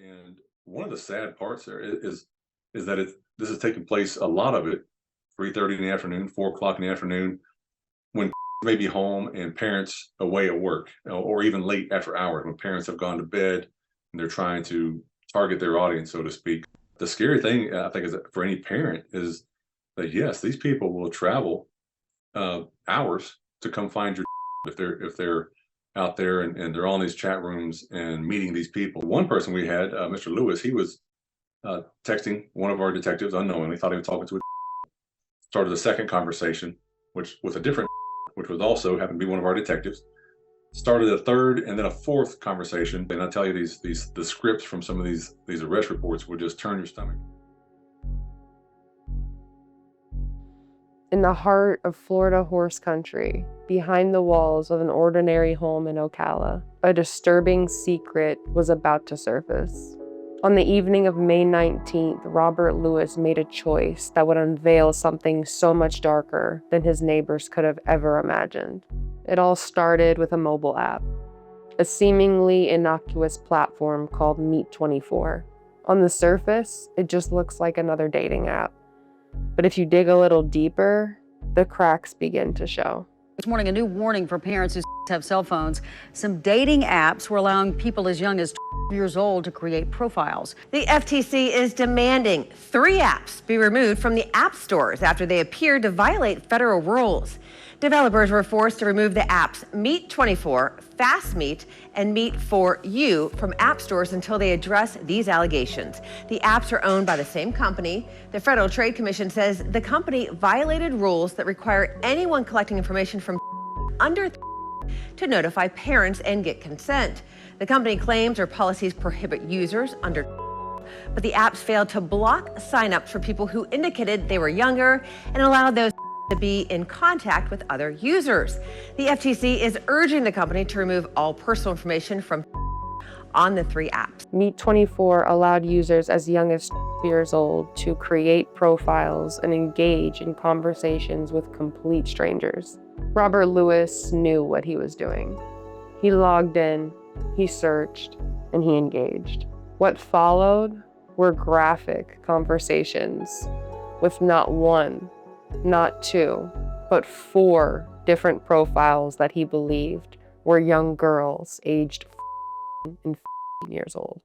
And one of the sad parts there is that this is taking place, a lot of it, 3:30 in the afternoon, 4 o'clock in the afternoon, when may be home and parents away at work, or even late after hours when parents have gone to bed and they're trying to target their audience, so to speak. The scary thing, I think, is that for any parent is that yes, these people will travel hours to come find your if they're out there and they're on these chat rooms and meeting these people. One person we had, Mr. Lewis, he was texting one of our detectives unknowingly, thought he was talking to a started a second conversation, which with a different, which was also happened to be one of our detectives. Started a third and then a fourth conversation. And I tell you, the scripts from some of these arrest reports would just turn your stomach. In the heart of Florida horse country, behind the walls of an ordinary home in Ocala, a disturbing secret was about to surface. On the evening of May 19th, Robert Lewis made a choice that would unveil something so much darker than his neighbors could have ever imagined. It all started with a mobile app, a seemingly innocuous platform called Meet24. On the surface, it just looks like another dating app. But if you dig a little deeper, the cracks begin to show. This morning, a new warning for parents who have cell phones. Some dating apps were allowing people as young as 12 years old to create profiles. The FTC is demanding 3 apps be removed from the app stores after they appeared to violate federal rules. Developers were forced to remove the apps Meet24, FastMeet, and Meet4U from app stores until they address these allegations. The apps are owned by the same company. The Federal Trade Commission says the company violated rules that require anyone collecting information from under to notify parents and get consent. The company claims their policies prohibit users under, but the apps failed to block signups for people who indicated they were younger and allowed those to be in contact with other users. The FTC is urging the company to remove all personal information from on the 3 apps. Meet24 allowed users as young as 12 years old to create profiles and engage in conversations with complete strangers. Robert Lewis knew what he was doing. He logged in, he searched, and he engaged. What followed were graphic conversations with not one, not 2, but 4 different profiles that he believed were young girls aged and years old.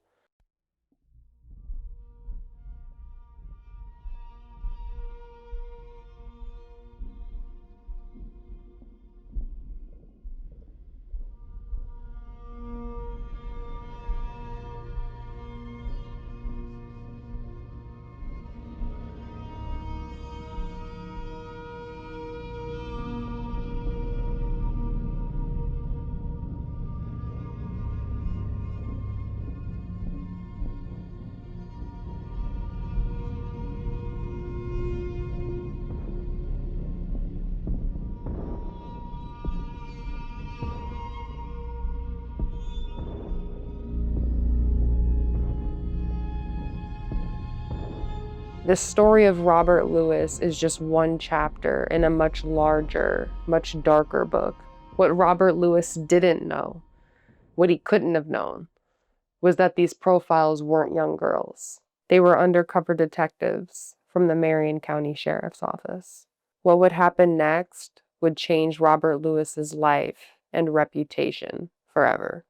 The story of Robert Lewis is just one chapter in a much larger, much darker book. What Robert Lewis didn't know, what he couldn't have known, was that these profiles weren't young girls. They were undercover detectives from the Marion County Sheriff's Office. What would happen next would change Robert Lewis's life and reputation forever.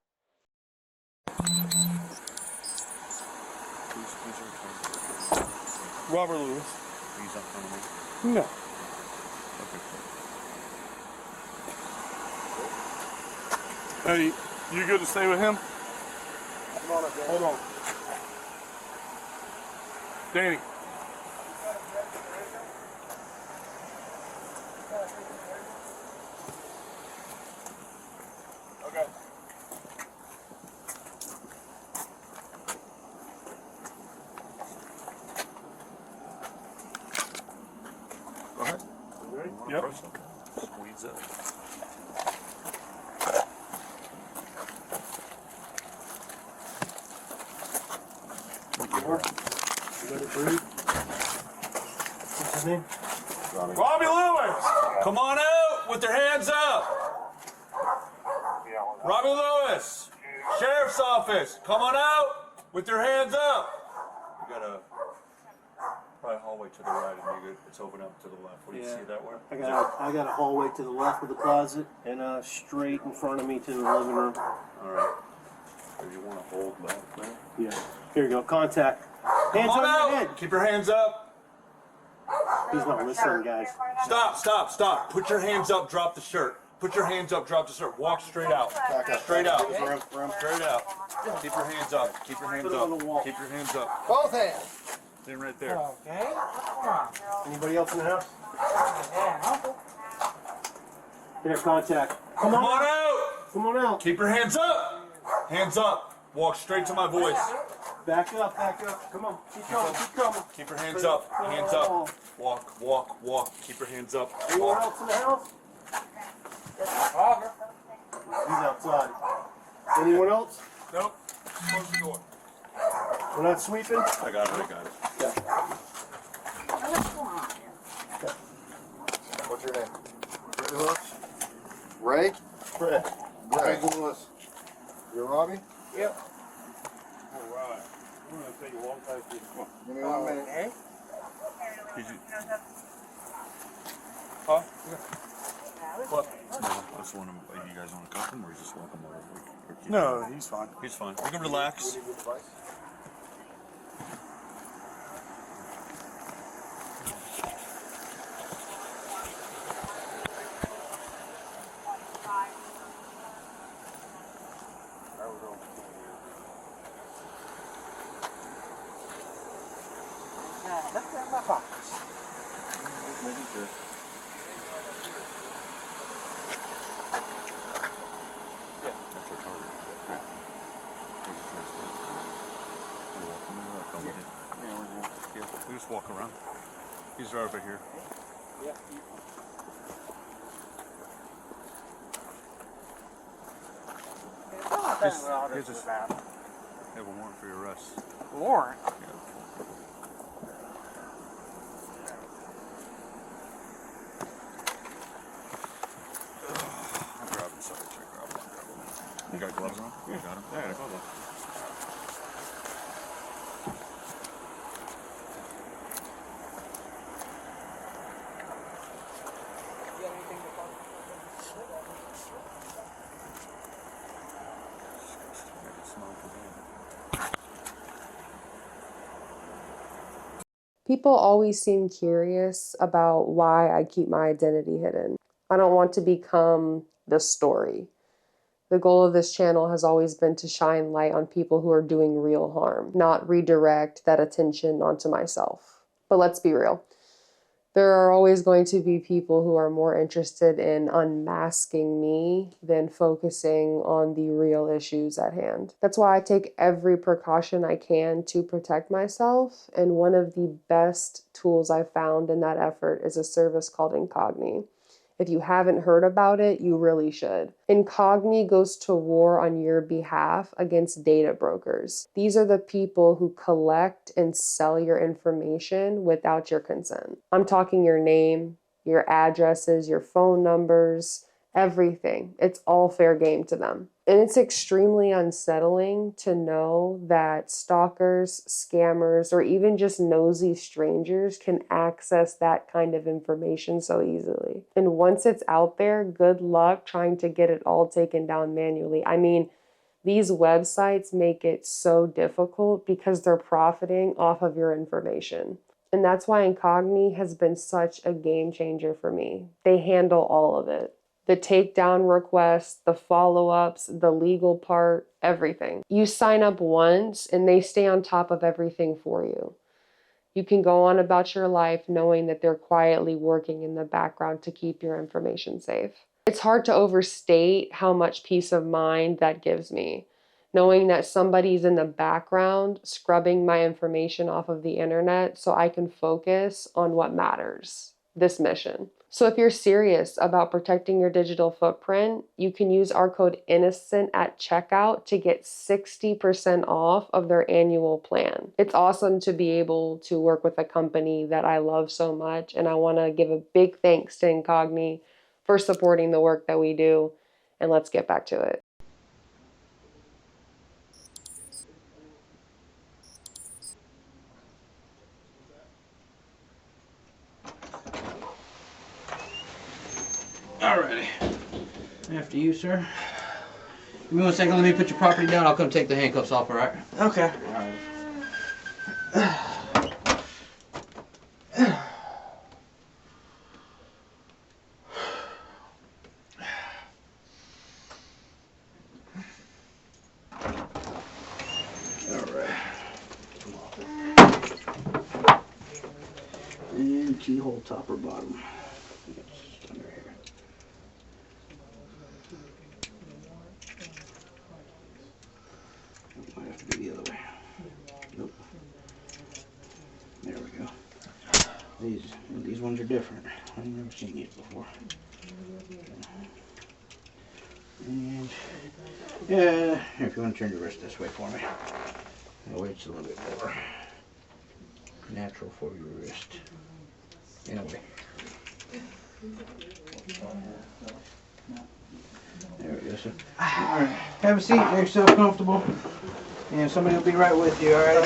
Robert Lewis. He's not front of me. No. Okay. Hey, you good to stay with him? Come on up, Danny. Hold on. Danny. Okay. Go ahead. You ready? One Yep. person. Squeeze up. You let it breathe. What's his name? Robbie Lewis! Come on out with their hands up! Robbie Lewis! Sheriff's Office! Come on out! With your hands up. You got a probably hallway to the right, and it's open up to the left. What do you see that way? I got a hallway to the left of the closet and straight in front of me to the living room. All right. Do you want to hold back there? Yeah. Here you go. Contact. Hands Come on on your out. head. Keep your hands up. He's not listening, guys. Stop. Put your hands up. Drop the shirt. Put your hands up. Drop the shirt. Walk straight out. Straight out. Straight out. Keep your hands up. Keep your hands Put it on the wall. up. Keep your hands up. Both hands. Then right there. Okay. Anybody else in the house? Here, contact. Come on out. Come on out. Keep your hands up. Hands up. Walk straight to my voice. Back up. Come on. Keep coming. Keep your hands up. Hands up. Walk. Keep your hands up. Anyone Walk. else in the house? He's outside. Anyone else? Nope. Close the door. We're not sweeping? I got it. What's your name? Ray? Fred. Greg Lewis. You're Robbie? Yep. All right. We're going to take a long time to Give me 1 minute. Did you? Huh? What? I just want to, you guys want to cuff him or you just welcome over? No, he's fine. He's fine. We can relax. We just walk around. He's right over here. Here's a have a warrant for your arrest. Warrant? I'll grab him. Sorry, grab him. You got gloves on? You got him? Yeah, I got gloves on. People always seem curious about why I keep my identity hidden. I don't want to become the story. The goal of this channel has always been to shine light on people who are doing real harm, not redirect that attention onto myself. But let's be real. There are always going to be people who are more interested in unmasking me than focusing on the real issues at hand. That's why I take every precaution I can to protect myself, and one of the best tools I've found in that effort is a service called Incogni. If you haven't heard about it, you really should. Incogni goes to war on your behalf against data brokers. These are the people who collect and sell your information without your consent. I'm talking your name, your addresses, your phone numbers, everything. It's all fair game to them. And it's extremely unsettling to know that stalkers, scammers, or even just nosy strangers can access that kind of information so easily. And once it's out there, good luck trying to get it all taken down manually. I mean, these websites make it so difficult because they're profiting off of your information. And that's why Incogni has been such a game changer for me. They handle all of it. The takedown requests, the follow-ups, the legal part, everything. You sign up once and they stay on top of everything for you. You can go on about your life knowing that they're quietly working in the background to keep your information safe. It's hard to overstate how much peace of mind that gives me, knowing that somebody's in the background scrubbing my information off of the internet so I can focus on what matters, this mission. So if you're serious about protecting your digital footprint, you can use our code INNOCENT at checkout to get 60% off of their annual plan. It's awesome to be able to work with a company that I love so much, and I want to give a big thanks to Incogni for supporting the work that we do. And let's get back to it. Alrighty. After you, sir. Give me 1 second, let me put your property down. I'll come take the handcuffs off, alright? Okay. And keyhole top or bottom. It's under here. Might have to be the other way. Nope. There we go. These ones are different. I've never seen these before. And yeah, if you want to turn your wrist this way for me. That way it's a little bit more natural for your wrist. Anyway. There we go, sir. Alright, have a seat, make yourself comfortable. And somebody will be right with you, alright?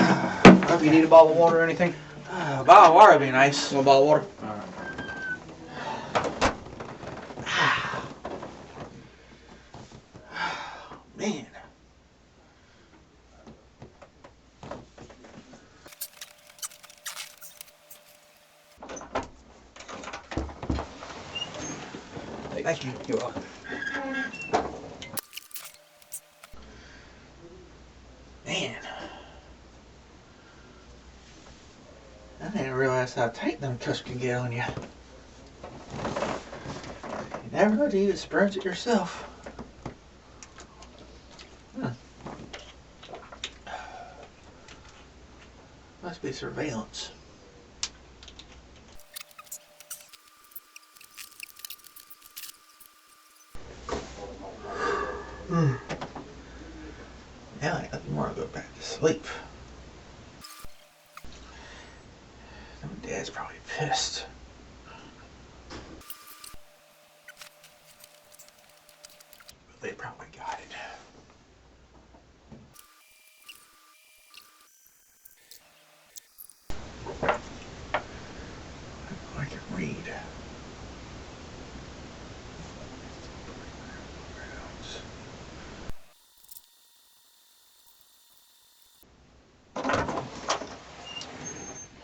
If you need a bottle of water or anything? A bottle of water would be nice. Want a bottle of water? Alright. Man. Thank you. You're welcome. Man. I didn't realize how tight them cuffs can get on you. You never know till you experience it yourself. Must be surveillance. Now I ain't nothing more to go back to sleep. Dad's probably pissed. But they probably got it. I can read.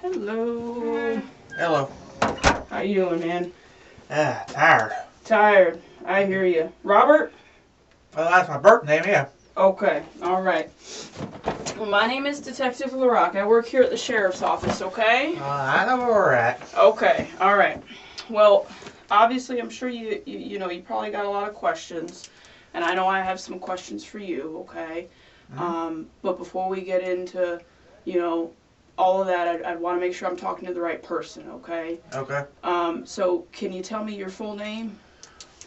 Hello. Hello. How you doing, man? Tired. Tired. I hear you. Robert? Well, that's my birth name, yeah. Okay. All right. Well, my name is Detective LaRock. I work here at the sheriff's office, okay? I know where we're at. Okay. All right. Well, obviously, I'm sure you probably got a lot of questions, and I know I have some questions for you, okay? But before we get into, all of that, I'd want to make sure I'm talking to the right person, okay? Okay. So can you tell me your full name?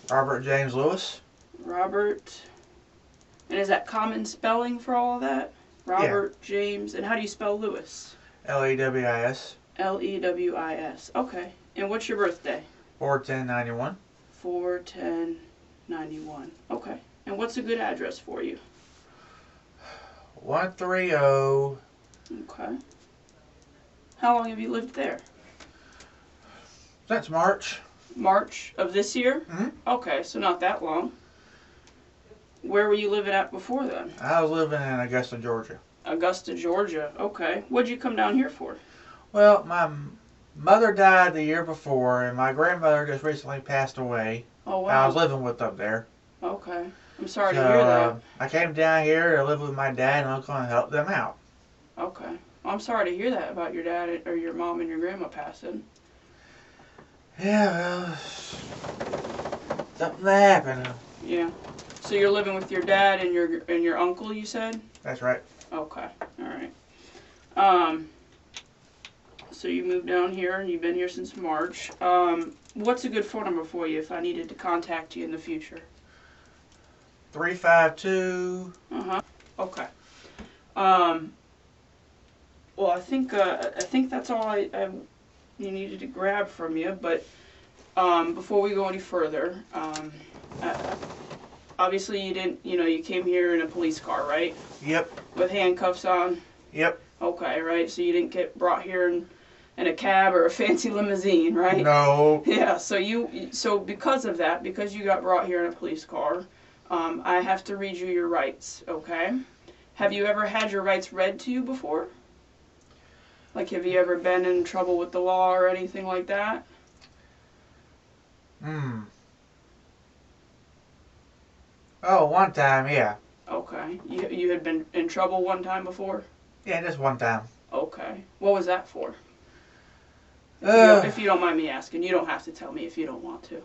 Robert James Lewis. Robert. And is that common spelling for all of that? Robert James. And how do you spell Lewis? Lewis. Lewis. Okay. And what's your birthday? 4/10/91. 4/10/91. Okay. And what's a good address for you? 130. Okay. How long have you lived there? Since March. March of this year? Mm-hmm. Okay, so not that long. Where were you living at before then? I was living in Augusta, Georgia. Augusta, Georgia. Okay. What'd you come down here for? Well, my mother died the year before, and my grandmother just recently passed away. Oh, wow. I was living with them there. Okay. I'm sorry to hear that. I came down here to live with my dad and uncle and help them out. Okay. Well, I'm sorry to hear that about your dad or your mom and your grandma passing. Yeah, well, something happened. Yeah. So you're living with your dad and your uncle, you said? That's right. Okay. All right. So you moved down here and you've been here since March. What's a good phone number for you if I needed to contact you in the future? 352. Okay. Well, I think that's all you needed to grab from you. But before we go any further, obviously you didn't. You came here in a police car, right? Yep. With handcuffs on. Yep. Okay, right. So you didn't get brought here in a cab or a fancy limousine, right? No. Yeah, so because of that, because you got brought here in a police car, I have to read you your rights, okay? Have you ever had your rights read to you before? Like, have you ever been in trouble with the law or anything like that? Oh, one time, yeah. Okay. You had been in trouble one time before? Yeah, just one time. Okay. What was that for? If you don't mind me asking. You don't have to tell me if you don't want to.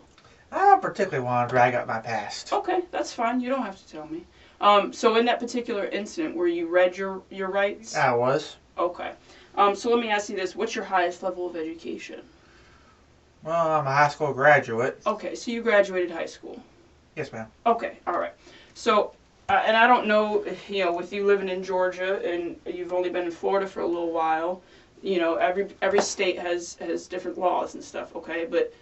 I don't particularly want to drag up my past. Okay, that's fine. You don't have to tell me. So in that particular incident where you read your rights? I was. Okay. So let me ask you this. What's your highest level of education? Well, I'm a high school graduate. Okay, so you graduated high school. Yes, ma'am. Okay, all right. So, and I don't know, with you living in Georgia and you've only been in Florida for a little while, every state has different laws and stuff, okay? But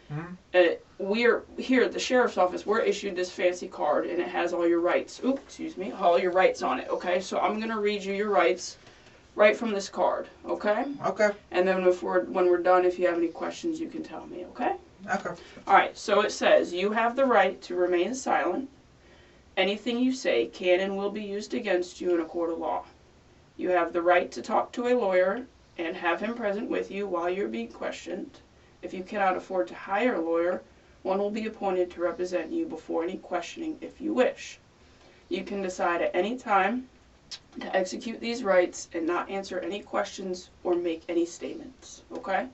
we're here at the sheriff's office, we're issued this fancy card and it has all your rights. All your rights on it, okay? So I'm going to read you your rights right from this card, okay? Okay. And then when we're done, if you have any questions, you can tell me, okay? Okay. All right, so it says, you have the right to remain silent. Anything you say can and will be used against you in a court of law. You have the right to talk to a lawyer and have him present with you while you're being questioned. If you cannot afford to hire a lawyer, one will be appointed to represent you before any questioning if you wish. You can decide at any time to execute these rights and not answer any questions or make any statements, okay?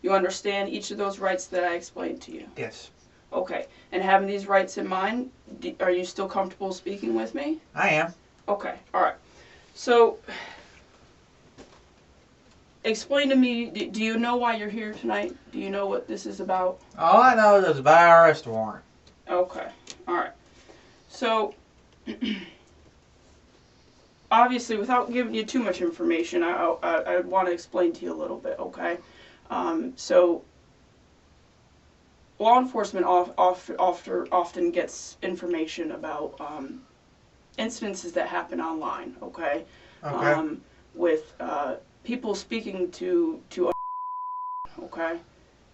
You understand each of those rights that I explained to you? Yes. Okay, and having these rights in mind, are you still comfortable speaking with me? I am. Okay, all right. So, explain to me, do you know why you're here tonight? Do you know what this is about? All I know is buy an arrest warrant. Okay, all right. So, obviously, without giving you too much information, I want to explain to you a little bit, okay? So, law enforcement often gets information about incidences that happen online, okay? Okay. With people speaking to okay?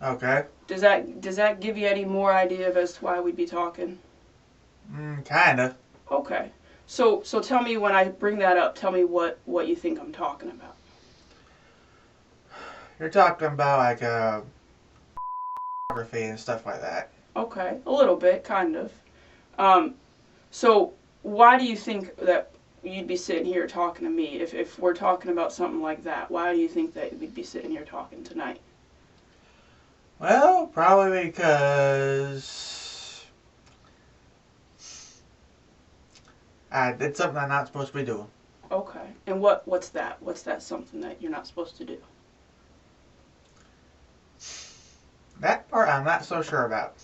Okay. Does that give you any more idea as to why we'd be talking? Kinda. Okay. So tell me, when I bring that up, tell me what you think I'm talking about. You're talking about like photography and stuff like that. Okay, a little bit, kind of. So why do you think that you'd be sitting here talking to me if we're talking about something like that? Why do you think that we'd be sitting here talking tonight? Well, probably because I did something I'm not supposed to be doing. Okay. And what's that? What's that something that you're not supposed to do? That part I'm not so sure about.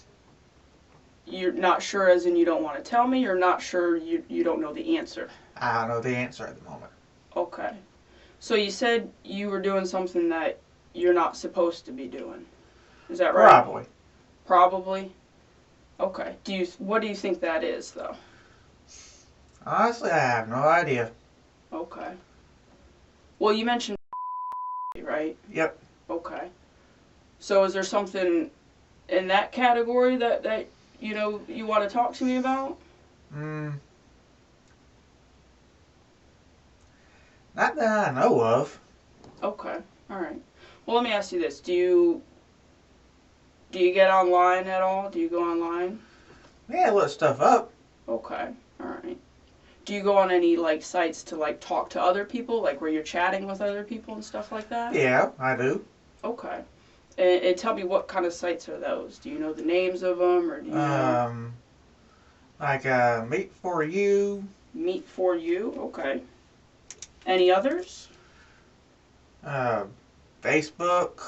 You're not sure as in you don't want to tell me? You're not sure you don't know the answer? I don't know the answer at the moment. Okay. So you said you were doing something that you're not supposed to be doing. Is that right? Probably. Probably? Okay. What do you think that is, though? Honestly, I have no idea. Okay. Well, you mentioned right? Yep. Okay. So is there something in that category that you want to talk to me about? Not that I know of. Okay. All right. Well, let me ask you this. Do you get online at all? Do you go online? Yeah, look stuff up. Okay. All right. Do you go on any sites to talk to other people, where you're chatting with other people and stuff like that? Yeah, I do. Okay. And tell me, what kind of sites are those? Do you know the names of them, or do you know? Like Meet for You. Meet for You. Okay. Any others? Facebook.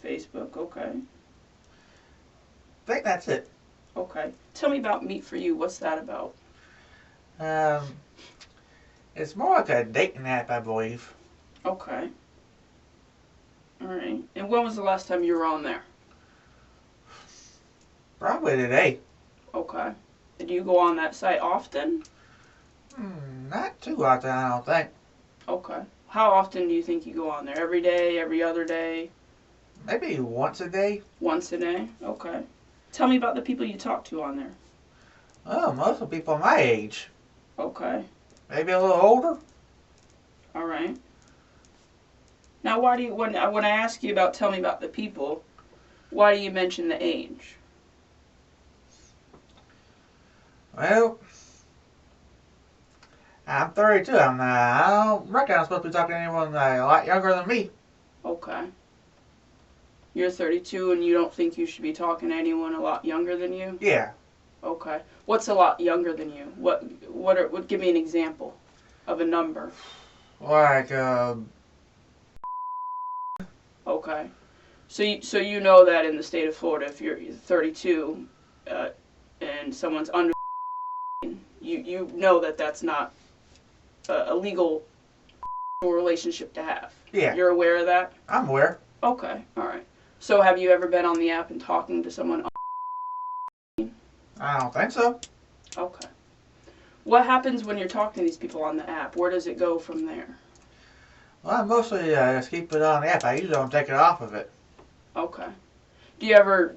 Facebook. Okay. I think that's it. Okay. Tell me about Meet for You. What's that about? It's more like a dating app, I believe. Okay. All right. And when was the last time you were on there? Probably today. Okay. Do you go on that site often? Not too often, I don't think. Okay. How often do you think you go on there? Every day, every other day? Maybe once a day. Once a day? Okay. Tell me about the people you talk to on there. Oh, most of the people my age. Okay. Maybe a little older. All right. Now, why do you, when I ask you about, tell me about the people, why do you mention the age? Well, I'm 32. I don't reckon I'm supposed to be talking to anyone a lot younger than me. Okay. You're 32 and you don't think you should be talking to anyone a lot younger than you? Yeah. Okay. What's a lot younger than you? What give me an example of a number. Like, Okay. So you know that in the state of Florida, if you're 32 and someone's under, you know that that's not a legal relationship to have. Yeah. You're aware of that? I'm aware. Okay. All right. So have you ever been on the app and talking to someone? I don't think so. Okay. What happens when you're talking to these people on the app? Where does it go from there? Well, I mostly just keep it on the app. I usually don't take it off of it. Okay. Do you ever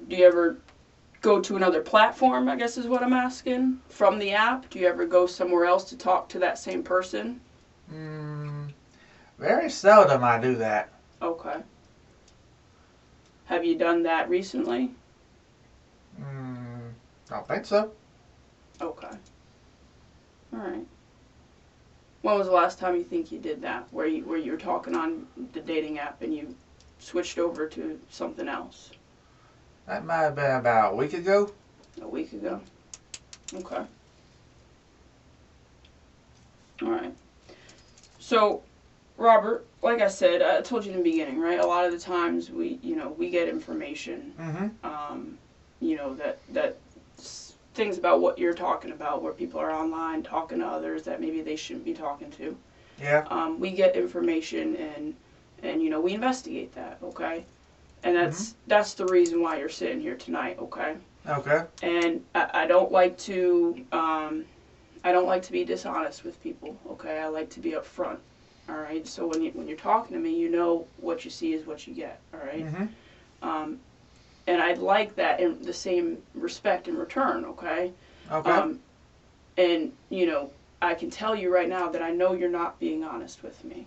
go to another platform, I guess is what I'm asking, from the app? Do you ever go somewhere else to talk to that same person? Very seldom I do that. Okay. Have you done that recently? Don't think so. Okay. All right. When was the last time you think you did that, where you were talking on the dating app and you switched over to something else? That might have been about a week ago. A week ago. Okay. All right. So, Robert, like I said, I told you in the beginning, right? A lot of the times we get information, that things about what you're talking about, where people are online talking to others that maybe they shouldn't be talking to. Yeah. We get information and we investigate that, okay? And that's the reason why you're sitting here tonight, okay? Okay. And I don't like to be dishonest with people, okay? I like to be upfront, all right? So when you're talking to me, you know what you see is what you get, all right? And I'd like that in the same respect in return, okay? Okay. And I can tell you right now that I know you're not being honest with me,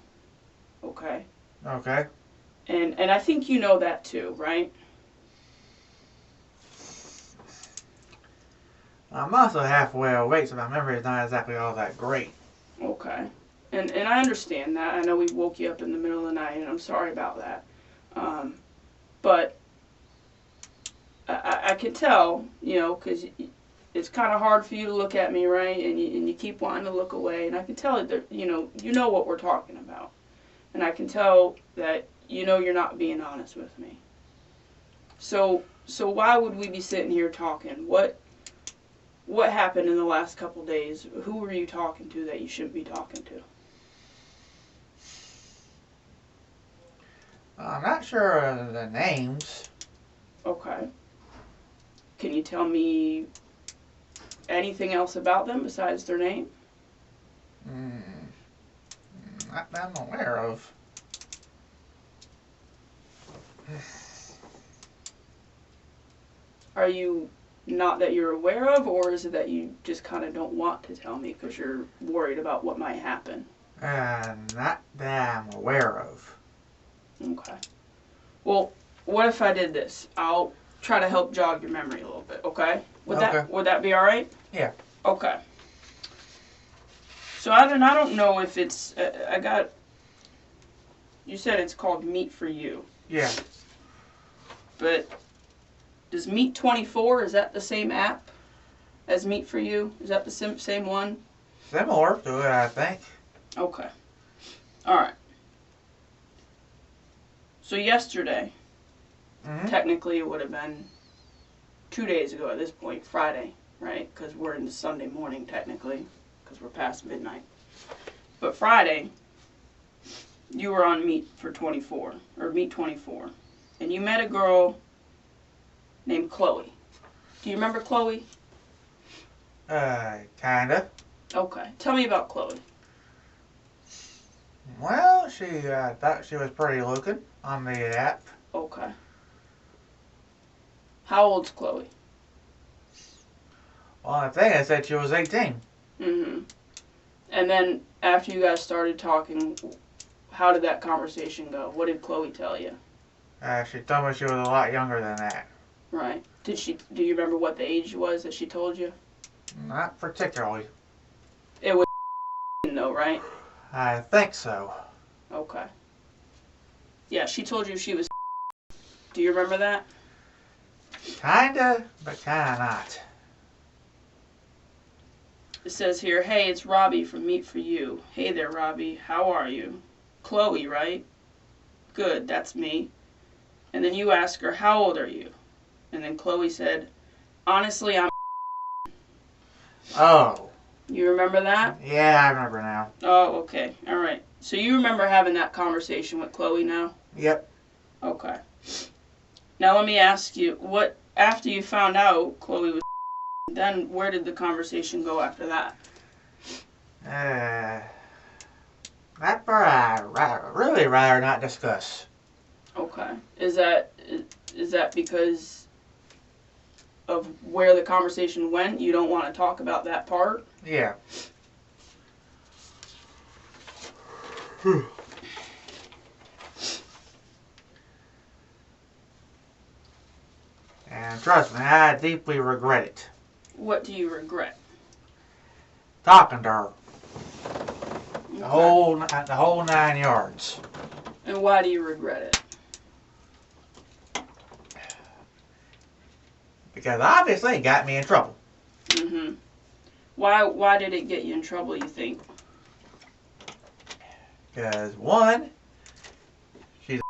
okay? Okay. And I think you know that too, right? I'm also halfway awake, so my memory is not exactly all that great. Okay. And I understand that. I know we woke you up in the middle of the night, and I'm sorry about that. But I can tell, because it's kind of hard for you to look at me, right? And you keep wanting to look away, and I can tell that you know what we're talking about, and I can tell that you're not being honest with me. So why would we be sitting here talking? What happened in the last couple days? Who were you talking to that you shouldn't be talking to? I'm not sure of the names. Okay. Can you tell me anything else about them besides their name? Not that I'm aware of. Are you not that you're aware of, or is it that you just kind of don't want to tell me because you're worried about what might happen? Not that I'm aware of. Okay. Well, what if I did this? I'll try to help jog your memory a little bit, okay? Would that be all right? Yeah. Okay. So I don't know if it's you said it's called Meet for You. Yeah. But does Meet 24, is that the same app as Meet for You? Is that the same one? Similar to it, I think. Okay. All right. So yesterday, technically it would have been 2 days ago at this point, Friday, right? Because we're into Sunday morning technically, because we're past midnight. But Friday, you were on Meet 24, and you met a girl named Chloe. Do you remember Chloe? Kinda. Okay. Tell me about Chloe. Well, she thought she was pretty looking on the app. Okay. How old's Chloe? Well, the thing is that she was 18. Mm-hmm. And then after you guys started talking, how did that conversation go? What did Chloe tell you? She told me she was a lot younger than that. Right. Do you remember what the age was that she told you? Not particularly. It was though, right? I think so. Okay. Yeah, she told you she was. Do you remember that? Kinda, but kinda not. It says here, hey, it's Robbie from Meat for You. Hey there, Robbie. How are you? Chloe, right? Good, that's me. And then you ask her, how old are you? And then Chloe said, honestly, I'm. Oh. You remember that? Yeah, I remember now. Oh, okay. All right. So you remember having that conversation with Chloe now? Yep. Okay. Now let me ask you, what after you found out Chloe was then where did the conversation go after that? That part I really rather not discuss. Okay. Is that because of where the conversation went? You don't want to talk about that part? Yeah. And trust me, I deeply regret it. What do you regret? Talking to her. Okay. The whole 9 yards. And why do you regret it? Because obviously it got me in trouble. Mhm. Why did it get you in trouble, you think? Because one, she's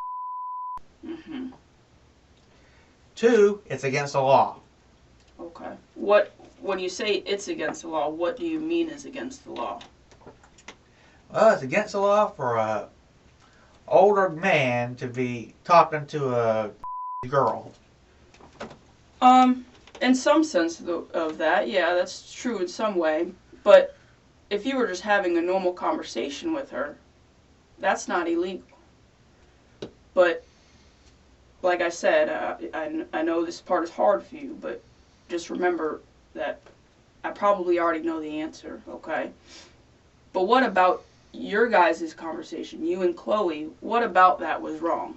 Mhm. two, it's against the law. Okay. When you say it's against the law, what do you mean is against the law? Well, it's against the law for a older man to be talking to a girl. In some sense of that, yeah, that's true in some way. But if you were just having a normal conversation with her, that's not illegal. But like I said, I know this part is hard for you, but just remember that I probably already know the answer, okay? But what about your guys' conversation, you and Chloe, what about that was wrong?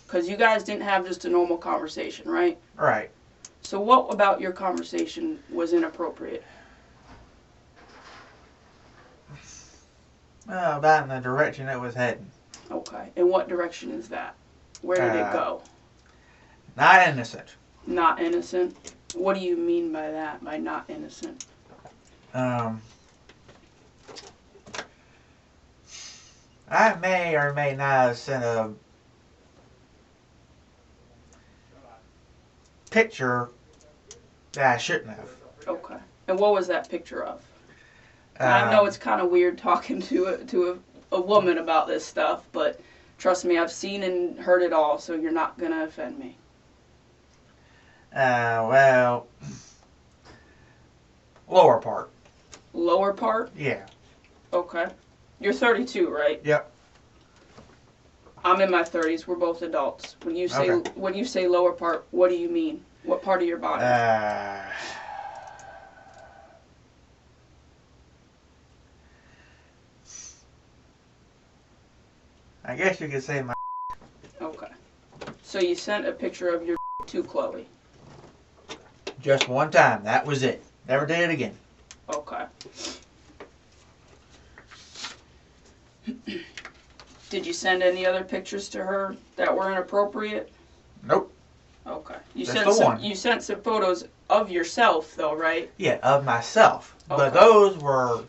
Because you guys didn't have just a normal conversation, right? Right. So what about your conversation was inappropriate? Well, about in the direction it was heading. Okay. And what direction is that? Where did it go? Not innocent. Not innocent? What do you mean by that, by not innocent? I may or may not have sent a picture that I shouldn't have. Okay. And what was that picture of? I know it's kind of weird talking to a woman about this stuff, but trust me, I've seen and heard it all, so you're not going to offend me. Well, lower part. Lower part? Yeah. Okay. You're 32, right? Yep. I'm in my 30s. We're both adults. When you say lower part, what do you mean? What part of your body? I guess you could say my. Okay. So you sent a picture of your to Chloe. Just one time. That was it. Never did it again. Okay. Did you send any other pictures to her that were inappropriate? Nope. Okay. You sent some photos of yourself though, right? Yeah, of myself. Okay. But those were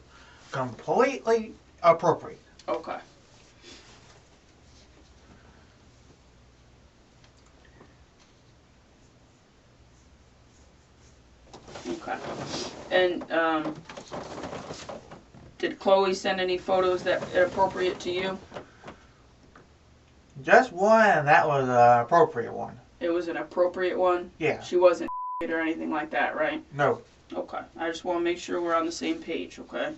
completely appropriate. Okay. Okay. And did Chloe send any photos that are appropriate to you? Just one, and that was an appropriate one. It was an appropriate one? Yeah. She wasn't or anything like that, right? No. Okay. I just want to make sure we're on the same page, okay?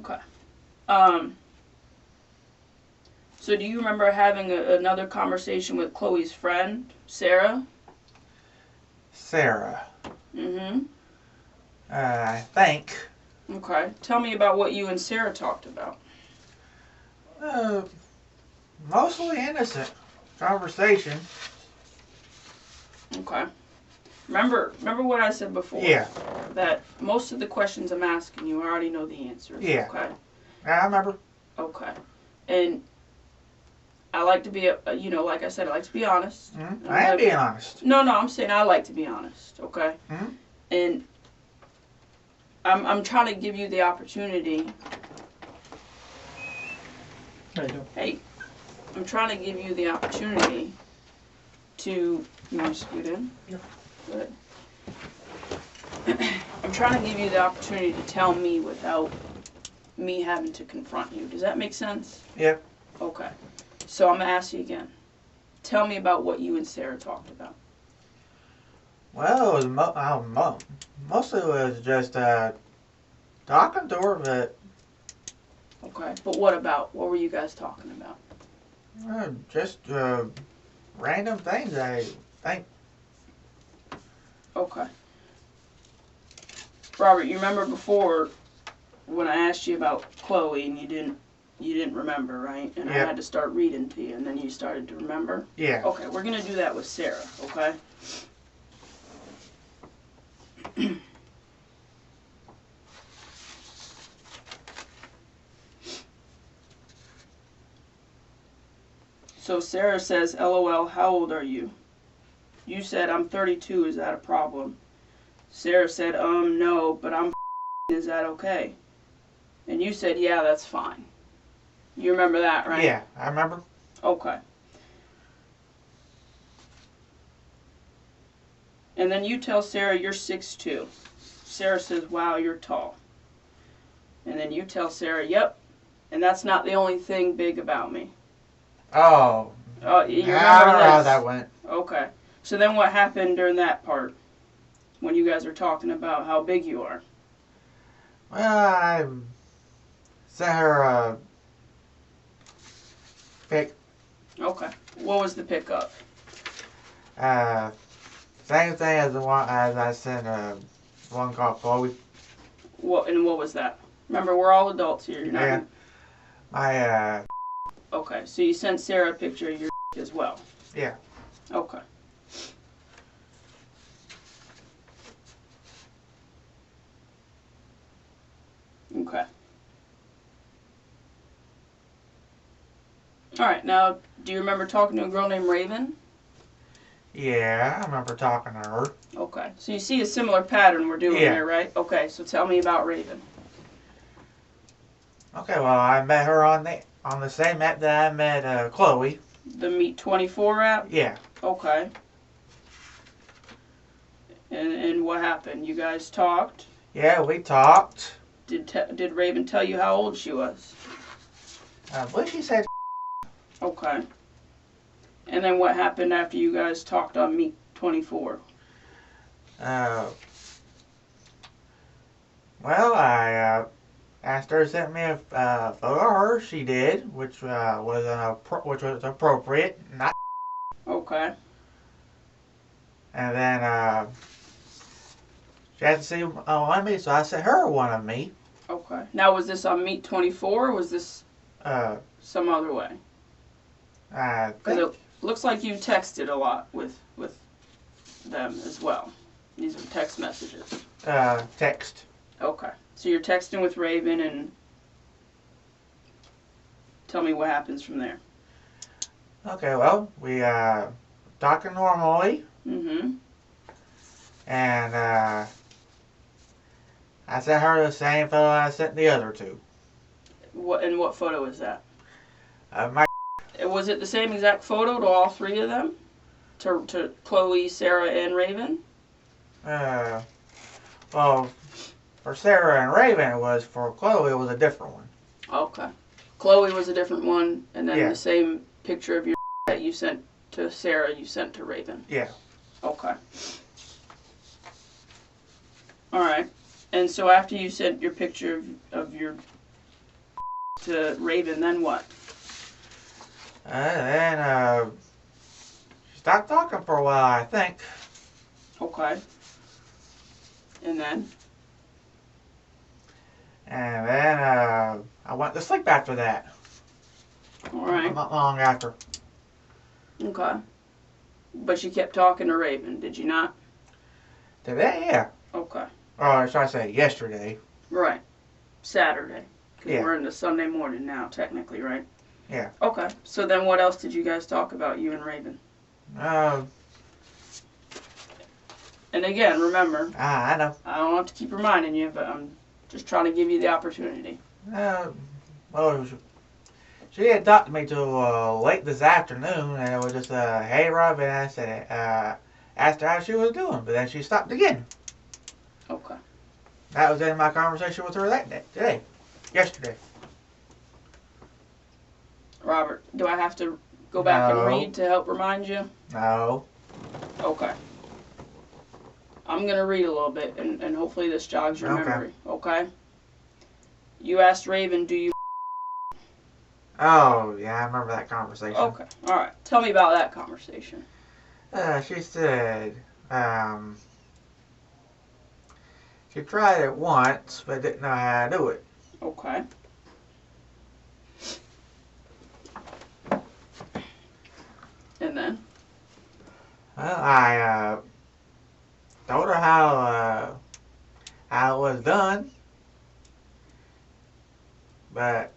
Okay. So do you remember having another conversation with Chloe's friend, Sarah? Sarah. Mm-hmm. I think. Okay. Tell me about what you and Sarah talked about. Mostly innocent conversation. Okay. Remember what I said before? Yeah. That most of the questions I'm asking you, I already know the answers. Yeah. Okay. I remember. Okay. And I like to be, like I said, I like to be honest. Mm-hmm. I am being honest. No, I'm saying I like to be honest. Okay. Mm-hmm. And I'm trying to give you the opportunity. Hey, I'm trying to give you the opportunity to. You want to scoot in? Yeah. Good. I'm trying to give you the opportunity to tell me without me having to confront you. Does that make sense? Yep. Okay. So I'm gonna ask you again. Tell me about what you and Sarah talked about. Well, it was mostly it was just talking to her, but Okay. But what about? What were you guys talking about? just random things. I think. Okay. Robert, you remember before when I asked you about Chloe and you didn't remember, right? And I Yep. had to start reading to you, and then you started to remember. Yeah. Okay, we're gonna do that with Sarah. Okay. So Sarah says, LOL, how old are you? You said, I'm 32, is that a problem? Sarah said, no, but I'm is that okay? And you said, yeah, that's fine. You remember that, right? Yeah, I remember. Okay. And then you tell Sarah you're 6'2". Sarah says, wow, you're tall. And then you tell Sarah, yep, and that's not the only thing big about me. Oh. You remember I don't know how this? that went. Okay. So then what happened during that part? When you guys were talking about how big you are? Well, I sent her a pic. Okay. What was the pickup? Same thing as the one as I sent one called Chloe. What was that? Remember, we're all adults here. You're not. Yeah. My Okay. So you sent Sarah a picture of your as well. Yeah. Okay. Okay. All right. Now, do you remember talking to a girl named Raven? Yeah, I remember talking to her. Okay. So you see a similar pattern we're doing Yeah. here, right? Okay. So tell me about Raven. Okay, well, I met her on the same app that I met Chloe. The Meet 24 app? Yeah. Okay. And what happened? You guys talked? Yeah, we talked. Did Raven tell you how old she was? I believe she said. Okay. And then what happened after you guys talked on Meet 24? Well, I asked her to send me a photo of her. She did, which was appropriate, not. Okay. And then she had to see one of me, so I sent her one of me. Okay. Now, was this on Meet 24 or was this some other way? I Because think. it looks like you texted a lot with them as well. These are text messages. Text. Okay. So you're texting with Raven and tell me what happens from there. Okay, well, we talking normally, Mm-hmm. and I sent her the same photo I sent the other two. What photo is that? My Was it the same exact photo to all three of them? To Chloe, Sarah, and Raven? well, for Sarah and Raven it was. For Chloe it was a different one. Okay. Chloe was a different one, and then Yeah. the same picture of your that you sent to Sarah, you sent to Raven. Yeah. Okay. All right. And so after you sent your picture of your to Raven, then what? Then she stopped talking for a while, I think. Okay. And then? And then I went to sleep after that. Alright. Not long after. Okay. But you kept talking to Raven, did you not? Today, yeah. Okay. Or should I say yesterday? Right. Saturday. Because Yeah. we're into Sunday morning now, technically, right? Yeah. Okay. So then what else did you guys talk about, you and Raven? And again, remember, I know. I don't have to keep reminding you, but I'm just trying to give you the opportunity. Well, she had talked to me till late this afternoon, and it was just, hey, Rob, and I said, asked her how she was doing, but then she stopped again. Okay. That was in my conversation with her that day, yesterday. Robert, do I have to go back and No. read to help remind you? No. Okay. I'm going to read a little bit, and hopefully this jogs your Okay. memory, okay? You asked Raven, do you... Oh, yeah, I remember that conversation. Okay, alright. Tell me about that conversation. She said, she tried it once, but didn't know how to do it. Okay. And then? Well, I told her how it was done, but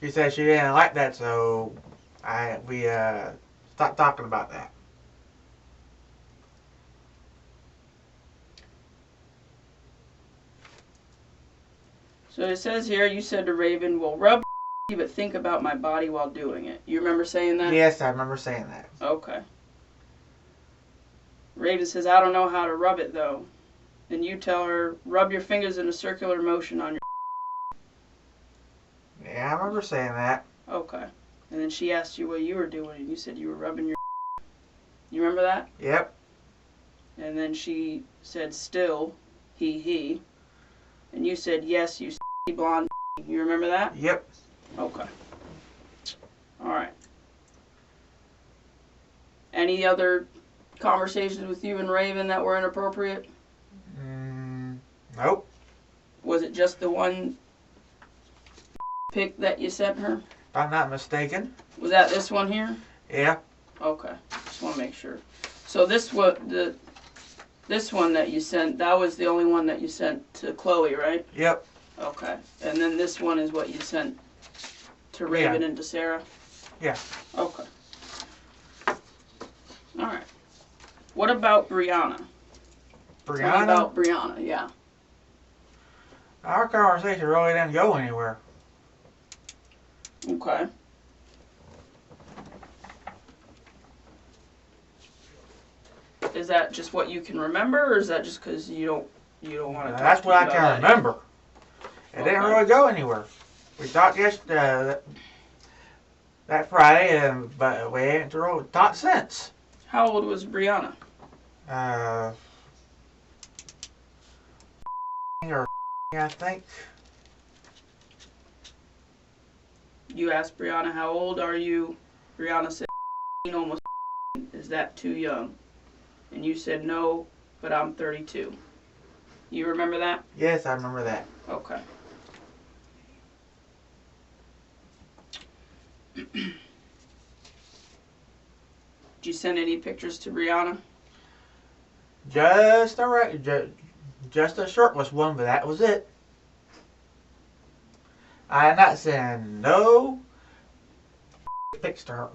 she said she didn't like that, so we stopped talking about that. So it says here, you said to Raven, well, rub but think about my body while doing it. You remember saying that? Yes, I remember saying that. Okay. Raven says, I don't know how to rub it, though. And you tell her, rub your fingers in a circular motion on your... Yeah, I remember saying that. Okay. And then she asked you what you were doing, and you said you were rubbing your... You remember that? Yep. And then she said, still, he. And you said, yes, you blonde. You remember that? Yep. Okay. Alright. Any other conversations with you and Raven that were inappropriate? Nope. Was it just the one pic that you sent her? If I'm not mistaken. Was that this one here? Yeah. Okay. Just want to make sure. So this one that you sent, that was the only one that you sent to Chloe, right? Yep. Okay. And then this one is what you sent to Raven and to Sarah? Yeah. Okay. Alright. What about Brianna? Tell me Brianna? about Brianna, yeah. Our conversation really didn't go anywhere. Okay. Is that just what you can remember, or is that just because you don't want to talk That's to what me I about can that? remember. It didn't Okay. really go anywhere. We talked yesterday, that Friday, but we ain't really talked since. How old was Brianna? Or I think. You asked Brianna, how old are you? Brianna said, almost. Is that too young? And you said, no, but I'm 32. You remember that? Yes, I remember that. Okay. Did you send any pictures to Brianna? Just a shirtless one, but that was it. I had not sent no pics to her.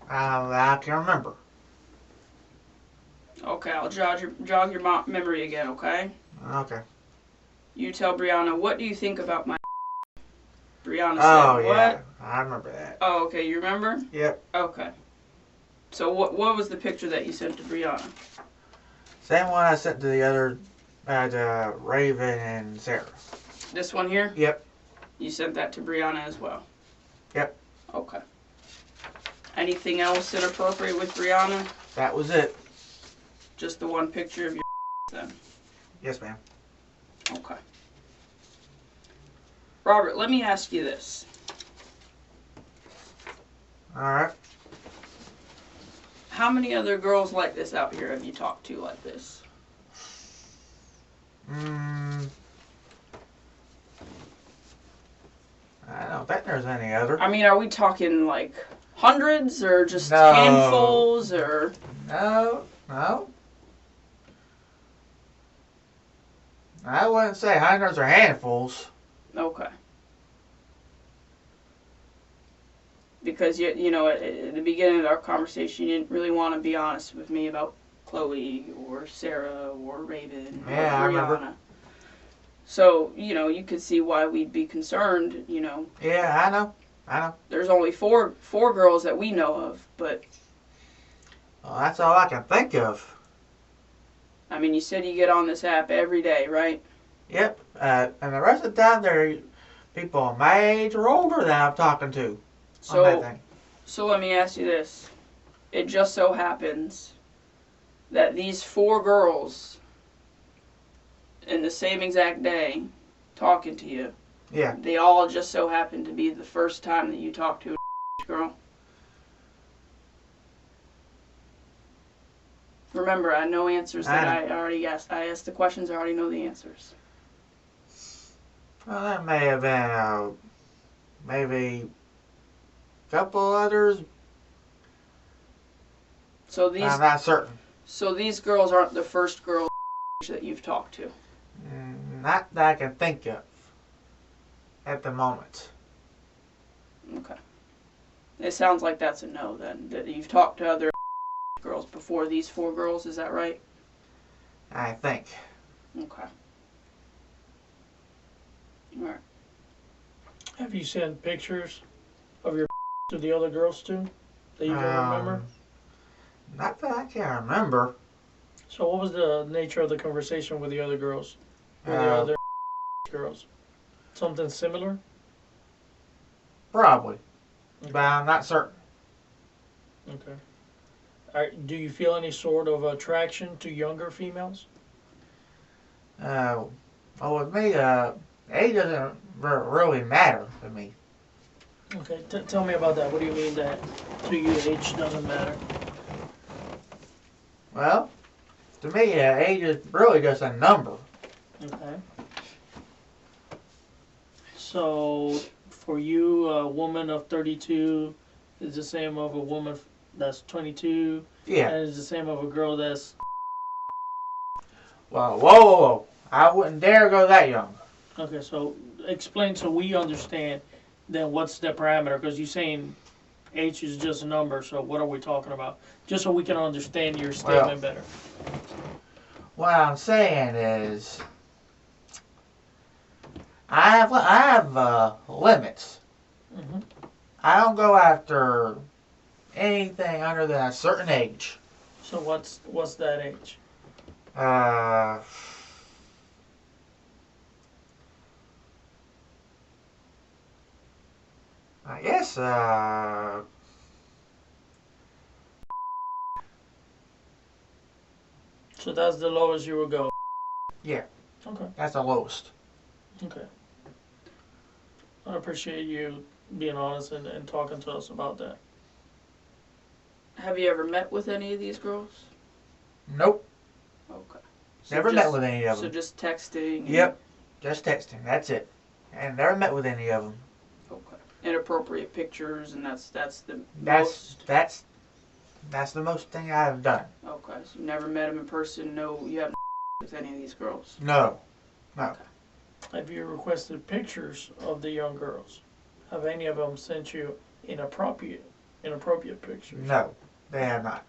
I can remember. Okay, I'll jog your memory again, okay? Okay. You tell Brianna, what do you think about my... Brianna Oh, said, yeah. what? I remember that. Oh, okay, you remember? Yep. Okay. So what was the picture that you sent to Brianna? Same one I sent to the other, Raven and Sarah. This one here? Yep. You sent that to Brianna as well? Yep. Okay. Anything else inappropriate with Brianna? That was it. Just the one picture of your then? Yes, ma'am. Okay. Robert, let me ask you this. Alright. How many other girls like this out here have you talked to like this? I don't think there's any other. I mean, are we talking like hundreds or just No. handfuls or? No. I wouldn't say hundreds or handfuls. Okay. Because you know, at the beginning of our conversation, you didn't really want to be honest with me about Chloe or Sarah or Raven Yeah, I or remember. Brianna. So, you know, you could see why we'd be concerned, you know. Yeah, I know. There's only four girls that we know of, but Well, that's all I can think of. I mean, you said you get on this app every day, right? Yep. And the rest of the time, there are people my age or older that I'm talking to on that So, thing. so let me ask you this. It just so happens that these 4 girls in the same exact day talking to you, Yeah. they all just so happen to be the first time that you talked to a girl. Remember, I know answers that I already asked. I asked the questions, I already know the answers. Well, that may have been maybe a couple others. So these, I'm not certain. so these girls aren't the first girls that you've talked to. Not that I can think of at the moment. Okay. It sounds like that's a no then. That you've talked to other girls before these 4 girls, is that right? I think. Okay. Alright. Have you sent pictures of your to the other girls too? That you can remember? Not that I can remember. So what was the nature of the conversation with the other girls? With the other girls? Something similar? Probably. But I'm not certain. Okay. Do you feel any sort of attraction to younger females? Well, with me, age doesn't really matter to me. Okay, tell me about that. What do you mean that to you age doesn't matter? Well, to me, age is really just a number. Okay. So, for you, a woman of 32 is the same of a woman that's 22? Yeah. And it's the same of a girl that's... Well, whoa. I wouldn't dare go that young. Okay, so explain so we understand then what's the parameter, because you're saying age is just a number, so what are we talking about? Just so we can understand your statement better. What I'm saying is, I have limits. Mm-hmm. I don't go after anything under than a certain age. So what's that age? I guess, So that's the lowest you will go? Yeah. Okay. That's the lowest. Okay. I appreciate you being honest and talking to us about that. Have you ever met with any of these girls? Nope. Okay. Never met with any of them. So just texting? And, Yep. Just texting. That's it. And never met with any of them. Okay. Inappropriate pictures, and that's the That's most? That's the most thing I've done. Okay. So you never met them in person? No, you haven't with any of these girls? No. No. Okay. Have you requested pictures of the young girls? Have any of them sent you inappropriate pictures? No. They have not.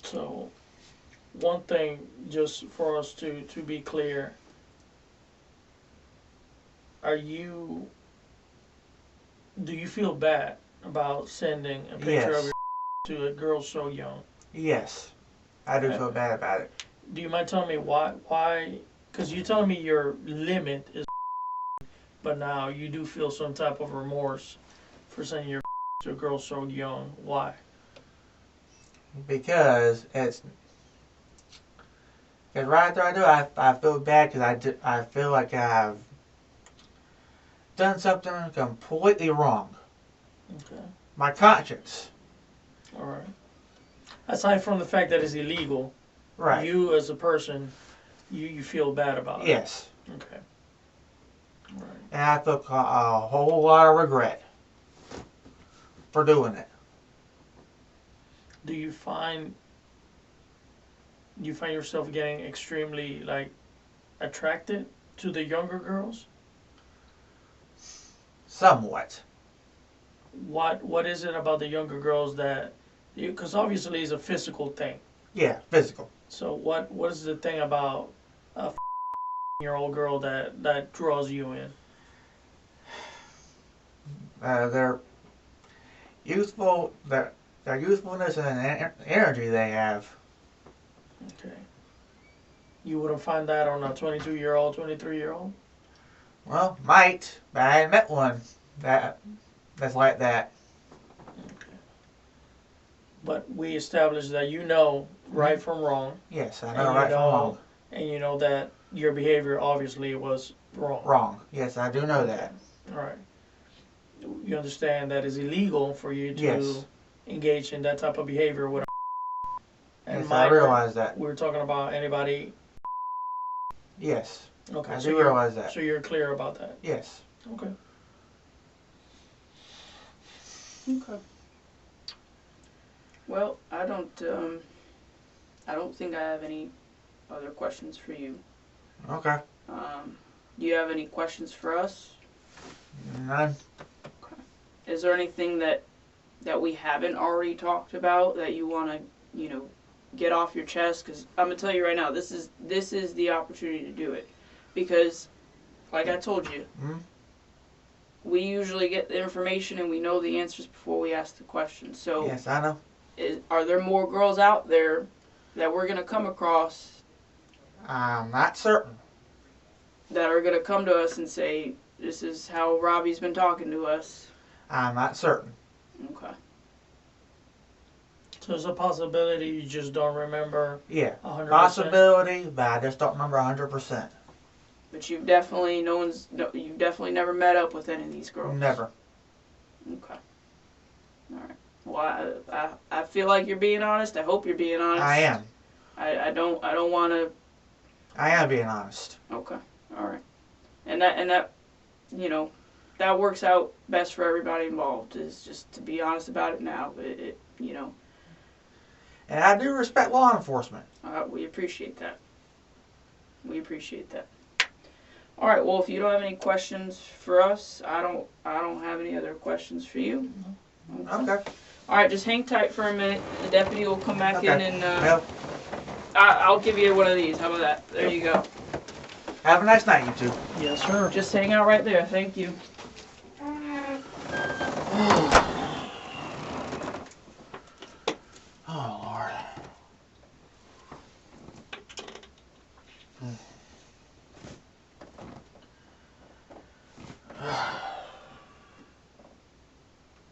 So, one thing, just for us to be clear, do you feel bad about sending a picture of Yes. your to a girl so young? Yes. I do feel bad about it. Do you mind telling me why? Because you're telling me your limit is, but now you do feel some type of remorse for sending your to a girl so young. Why? Because it's Because right after I do, I feel bad because I feel like I've done something completely wrong. Okay. My conscience. All right. Aside from the fact that it's illegal, Right. you as a person, you feel bad about it. Yes. Okay. All right. And I feel a whole lot of regret for doing it. Do you find yourself getting extremely like attracted to the younger girls? Somewhat. What is it about the younger girls that, because obviously it's a physical thing. Yeah, physical. So what is the thing about a year-old girl that draws you in? Their youthful, their youthfulness and energy they have. Okay. You wouldn't find that on a 22-year-old, 23-year-old? Well, might, but I ain't met one that's like that. Okay. But we established that you know right from wrong. Yes, I know right from wrong. And you know that your behavior obviously was wrong. Wrong. Yes, I do know that. All right. You understand that it's illegal for you to Yes. engage in that type of behavior with a and Yes, I realize that. We're talking about anybody. Yes. Okay. I so do realize that. So you're clear about that. Yes. Okay. Okay. Well, I don't think I have any other questions for you. Okay. Do you have any questions for us? None. Okay. Is there anything that we haven't already talked about that you want to, get off your chest? Because I'm gonna tell you right now, this is the opportunity to do it, because, like I told you, we usually get the information and we know the answers before we ask the questions. So yes, I know. Are there more girls out there that we're gonna come across? I'm not certain. That are gonna come to us and say, "This is how Robbie's been talking to us." I'm not certain. Okay. So there's a possibility you just don't remember. Yeah. 100%. Possibility, but I just don't remember 100%. But you've definitely you've definitely never met up with any of these girls. Never. Okay. All right. Well, I feel like you're being honest. I hope you're being honest. I am. I don't want to. I am being honest. Okay. All right. And that that works out best for everybody involved, is just to be honest about it now. And I do respect law enforcement. We appreciate that. We appreciate that. All right. Well, if you don't have any questions for us, I don't have any other questions for you. Okay. All right. Just hang tight for a minute. The deputy will come back in and Well, I'll give you one of these. How about that? There you go. have a nice night, you two. Yes, sir. Just hang out right there. Thank you. Oh, Lord.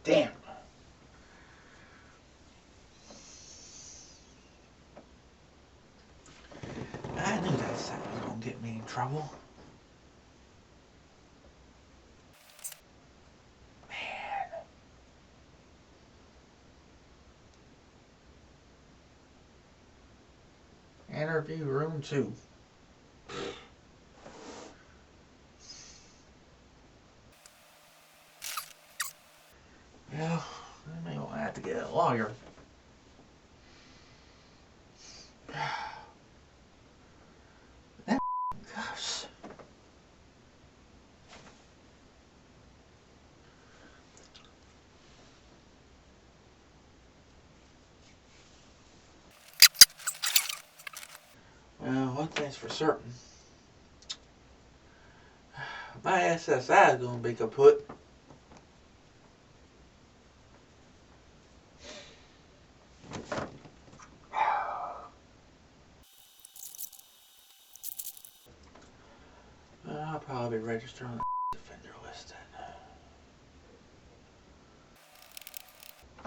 Damn. I knew that site was gonna get me in trouble. Man. Interview room 2. Well, I may have to get a lawyer. That gosh. Well, one thing's for certain. My SSI is going to be kaput. I'll probably be registered on the offender list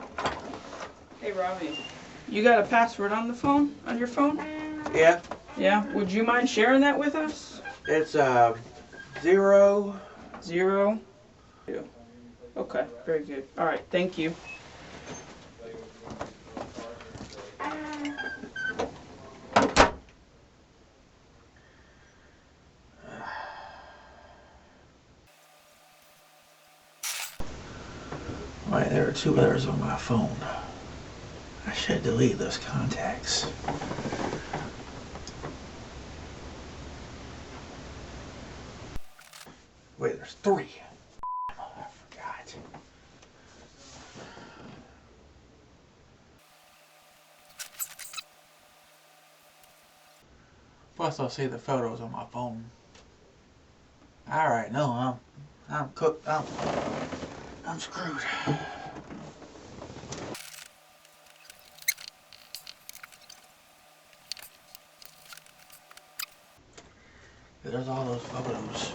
then. Hey, Robbie. You got a password on the phone? On your phone? Yeah. Yeah. Would you mind sharing that with us? It's 0. 0. 2. Okay. Very good. All right. Thank you. Right, there are 2 letters on my phone. I should delete those contacts. Wait, there's 3. I forgot. Plus, I'll see the photos on my phone. Alright, no, I'm cooked. I'm screwed. There's all those photos.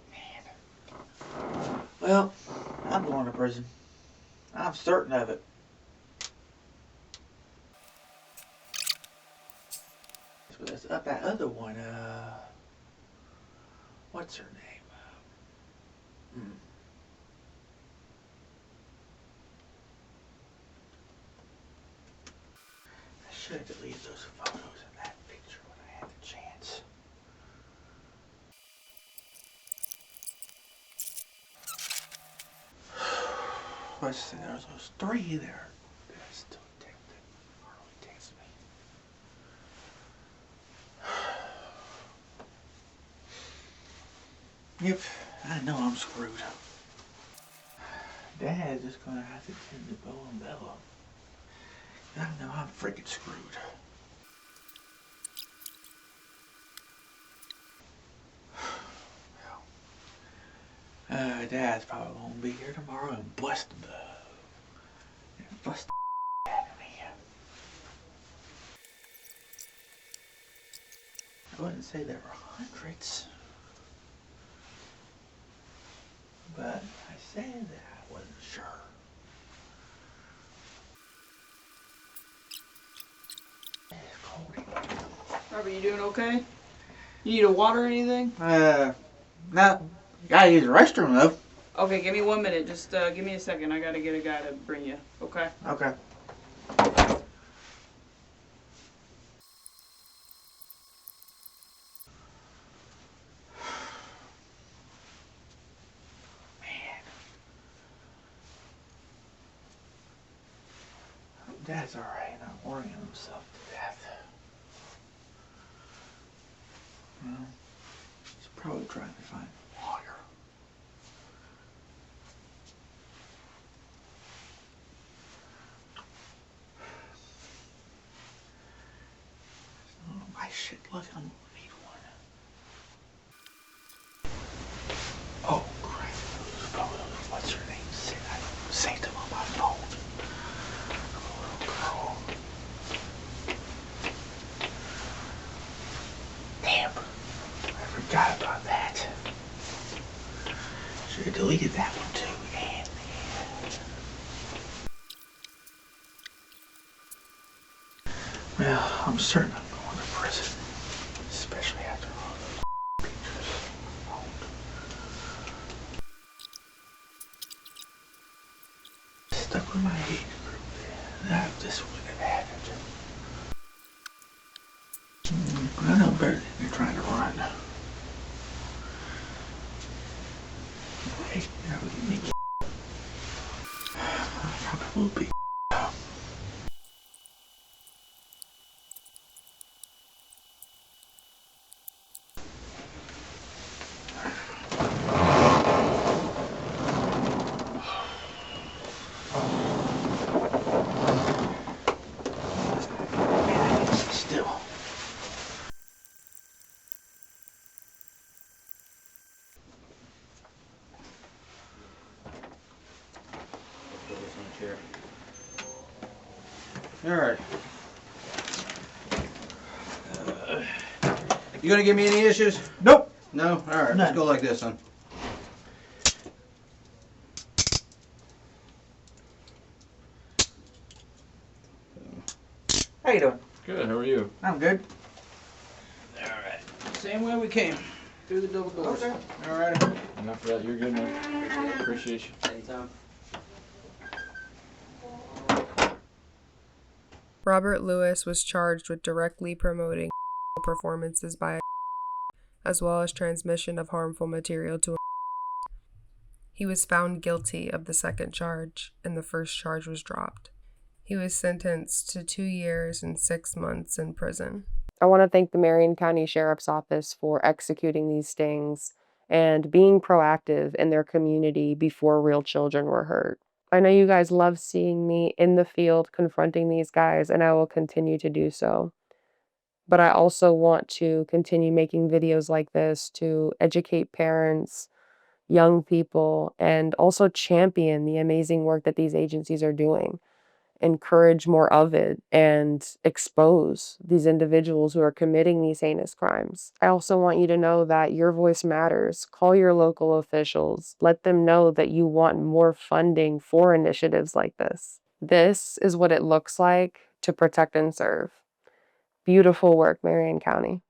Man. Well, I'm going to prison. I'm certain of it. So that's up that other one. What's her name? I should have deleted those photos in that picture when I had the chance. Let's see, there's those 3 there. Did I still text it? Harley text me. Yep, I know I'm screwed. Dad's just gonna have to tend to Bo and Bella. I know I'm freaking screwed. Dad's probably gonna be here tomorrow and bust the out of me. I wouldn't say there were hundreds, but I said that I wasn't sure. It's cold. Robert, you doing okay? You need a water or anything? No. Gotta use the restroom though. Okay, give me 1 minute. Just give me a second. I gotta get a guy to bring you. Okay? Okay. Man. I hope Dad's alright, not worrying himself to death. Well, he's probably trying to find a lawyer. My shit, look, I'm gonna need one. Oh, crap. Those photos. What's her name? I saved them on my phone. Little girl. Damn. I forgot about that. Should have deleted that one too. And well, I'm certain I'm going to prison. Especially after all those pictures. Stuck with my age group. That this wouldn't have happened. I know better than you're trying to run. Hey, that would be me. I probably will be. Still. All right. You gonna give me any issues? Nope. No? All right, None. let's go like this, son. How you doing? Good. How are you? I'm good. Alright. Same way we came. Through the double doors. Okay. Alright. Enough for that. You're good, man. Appreciate you. Anytime. Robert Lewis was charged with directly promoting performances by as well as transmission of harmful material to. He was found guilty of the second charge, and the first charge was dropped. He was sentenced to 2 years and 6 months in prison. I want to thank the Marion County Sheriff's Office for executing these stings and being proactive in their community before real children were hurt. I know you guys love seeing me in the field confronting these guys, and I will continue to do so. But I also want to continue making videos like this to educate parents, young people, and also champion the amazing work that these agencies are doing. Encourage more of it and expose these individuals who are committing these heinous crimes. I also want you to know that your voice matters. Call your local officials. Let them know that you want more funding for initiatives like this. This is what it looks like to protect and serve. Beautiful work, Marion County.